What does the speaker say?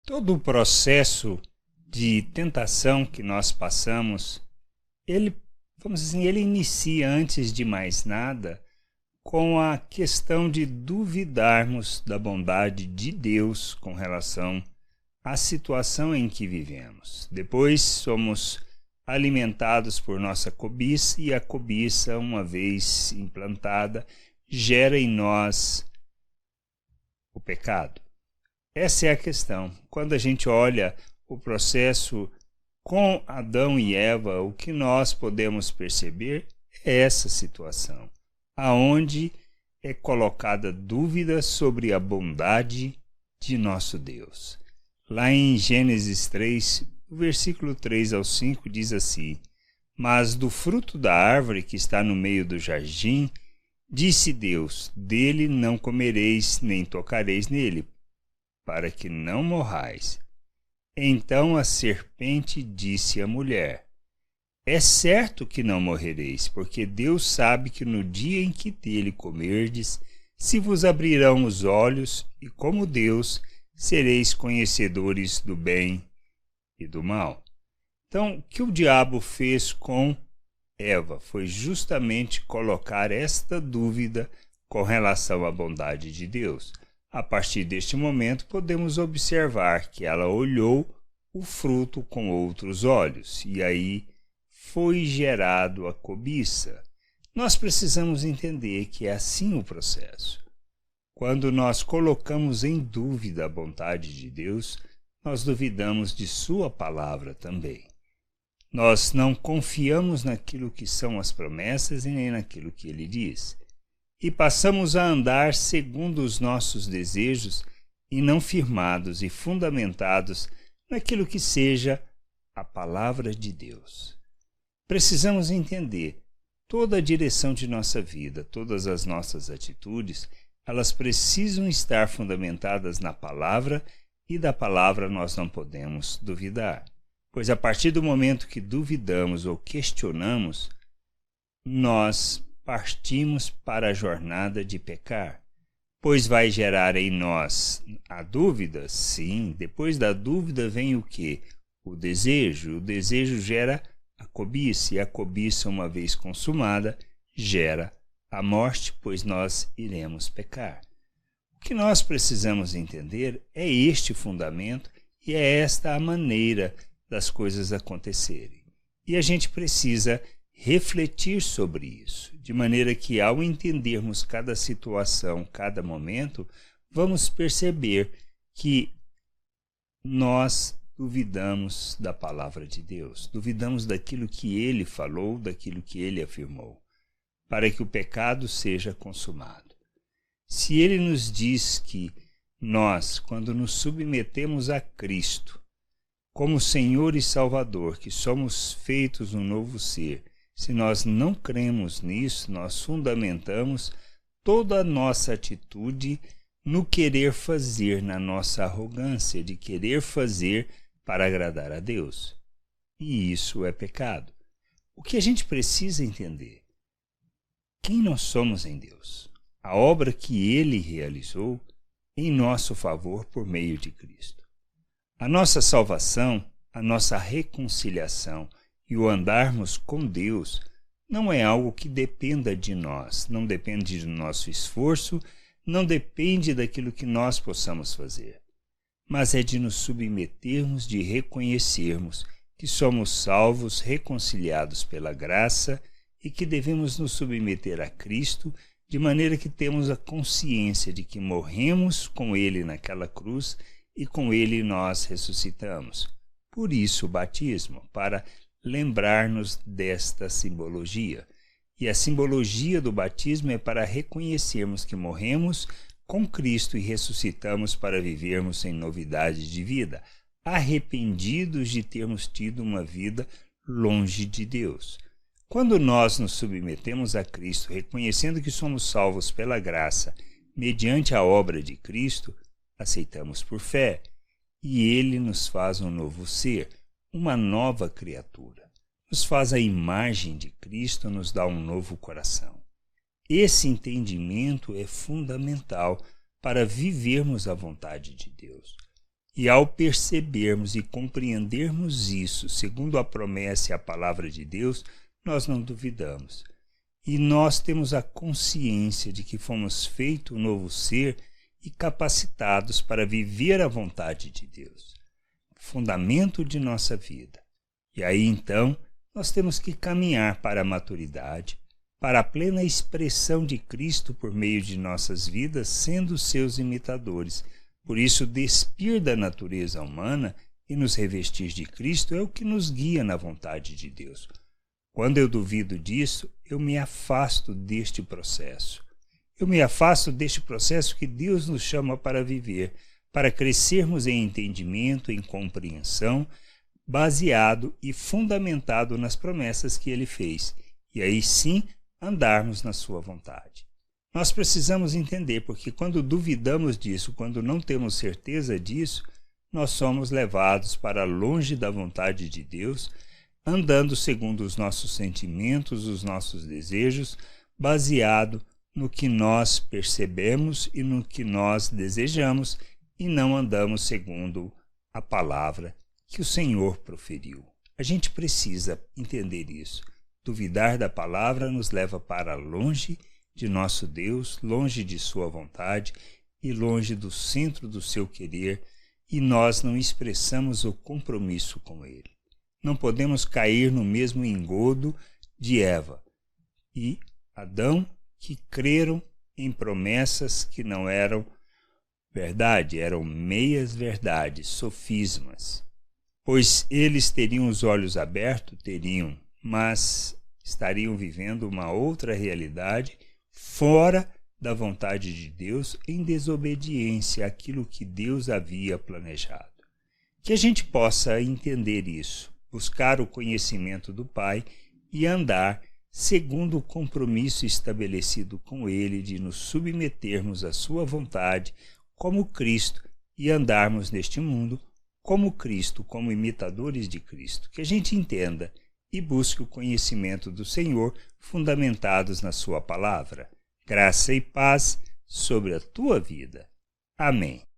Todo o processo de tentação que nós passamos, vamos dizer assim, ele inicia antes de mais nada com a questão de duvidarmos da bondade de Deus com relação à situação em que vivemos. Depois somos alimentados por nossa cobiça e a cobiça, uma vez implantada, gera em nós o pecado. Essa é a questão. Quando a gente olha o processo com Adão e Eva, o que nós podemos perceber é essa situação, aonde é colocada dúvida sobre a bondade de nosso Deus. Lá em Gênesis 3, o versículo 3 ao 5 diz assim: Mas do fruto da árvore que está no meio do jardim, disse Deus, dele não comereis, nem tocareis nele, para que não morrais. Então a serpente disse à mulher: É certo que não morrereis, porque Deus sabe que no dia em que dele comerdes, se vos abrirão os olhos, e como Deus, sereis conhecedores do bem e do mal. Então, o que o diabo fez com Eva foi justamente colocar esta dúvida com relação à bondade de Deus. A partir deste momento, podemos observar que ela olhou o fruto com outros olhos, e aí foi gerado a cobiça. Nós precisamos entender que é assim o processo. Quando nós colocamos em dúvida a bondade de Deus, nós duvidamos de sua palavra também. Nós não confiamos naquilo que são as promessas e nem naquilo que ele diz. E passamos a andar segundo os nossos desejos e não firmados e fundamentados naquilo que seja a palavra de Deus. Precisamos entender toda a direção de nossa vida, todas as nossas atitudes, elas precisam estar fundamentadas na palavra, e da palavra nós não podemos duvidar. Pois a partir do momento que duvidamos ou questionamos, nós partimos para a jornada de pecar. Pois vai gerar em nós a dúvida? Sim. Depois da dúvida vem o quê? O desejo. O desejo gera a cobiça, e a cobiça, uma vez consumada, gera a morte, pois nós iremos pecar. O que nós precisamos entender é este fundamento e é esta a maneira das coisas acontecerem. E a gente precisa refletir sobre isso, de maneira que, ao entendermos cada situação, cada momento, vamos perceber que nós duvidamos da palavra de Deus, duvidamos daquilo que ele falou, daquilo que ele afirmou, para que o pecado seja consumado. Se ele nos diz que nós, quando nos submetemos a Cristo, como Senhor e Salvador, que somos feitos um novo ser, se nós não cremos nisso, nós fundamentamos toda a nossa atitude no querer fazer, na nossa arrogância de querer fazer para agradar a Deus. E isso é pecado. O que a gente precisa entender? Quem nós somos em Deus? A obra que ele realizou em nosso favor por meio de Cristo. A nossa salvação, a nossa reconciliação e o andarmos com Deus não é algo que dependa de nós, não depende do nosso esforço, não depende daquilo que nós possamos fazer, mas é de nos submetermos, de reconhecermos que somos salvos, reconciliados pela graça e que devemos nos submeter a Cristo, de maneira que temos a consciência de que morremos com ele naquela cruz e com ele nós ressuscitamos. Por isso o batismo, para lembrar-nos desta simbologia. E a simbologia do batismo é para reconhecermos que morremos com Cristo e ressuscitamos para vivermos em novidade de vida, arrependidos de termos tido uma vida longe de Deus. Quando nós nos submetemos a Cristo, reconhecendo que somos salvos pela graça, mediante a obra de Cristo, aceitamos por fé, e ele nos faz um novo ser, uma nova criatura. Nos faz a imagem de Cristo, nos dá um novo coração. Esse entendimento é fundamental para vivermos a vontade de Deus. E ao percebermos e compreendermos isso, segundo a promessa e a palavra de Deus, nós não duvidamos. E nós temos a consciência de que fomos feitos um novo ser e capacitados para viver a vontade de Deus, fundamento de nossa vida. E aí então nós temos que caminhar para a maturidade, para a plena expressão de Cristo por meio de nossas vidas, sendo seus imitadores. Por isso, despir da natureza humana e nos revestir de Cristo é o que nos guia na vontade de Deus. Quando eu duvido disso, eu me afasto deste processo. Eu me afasto deste processo que Deus nos chama para viver, para crescermos em entendimento, em compreensão, baseado e fundamentado nas promessas que Ele fez. E aí sim, andarmos na sua vontade. Nós precisamos entender, porque quando duvidamos disso, quando não temos certeza disso, nós somos levados para longe da vontade de Deus, andando segundo os nossos sentimentos, os nossos desejos, baseado no que nós percebemos e no que nós desejamos, e não andamos segundo a palavra que o Senhor proferiu. A gente precisa entender isso. Duvidar da palavra nos leva para longe de nosso Deus, longe de sua vontade e longe do centro do seu querer, e nós não expressamos o compromisso com Ele. Não podemos cair no mesmo engodo de Eva e Adão, que creram em promessas que não eram verdade, eram meias verdades, sofismas. Pois eles teriam os olhos abertos, teriam, mas estariam vivendo uma outra realidade fora da vontade de Deus, em desobediência àquilo que Deus havia planejado. Que a gente possa entender isso, buscar o conhecimento do Pai e andar segundo o compromisso estabelecido com Ele de nos submetermos à sua vontade como Cristo e andarmos neste mundo como Cristo, como imitadores de Cristo. Que a gente entenda e busque o conhecimento do Senhor fundamentados na sua palavra. Graça e paz sobre a tua vida. Amém.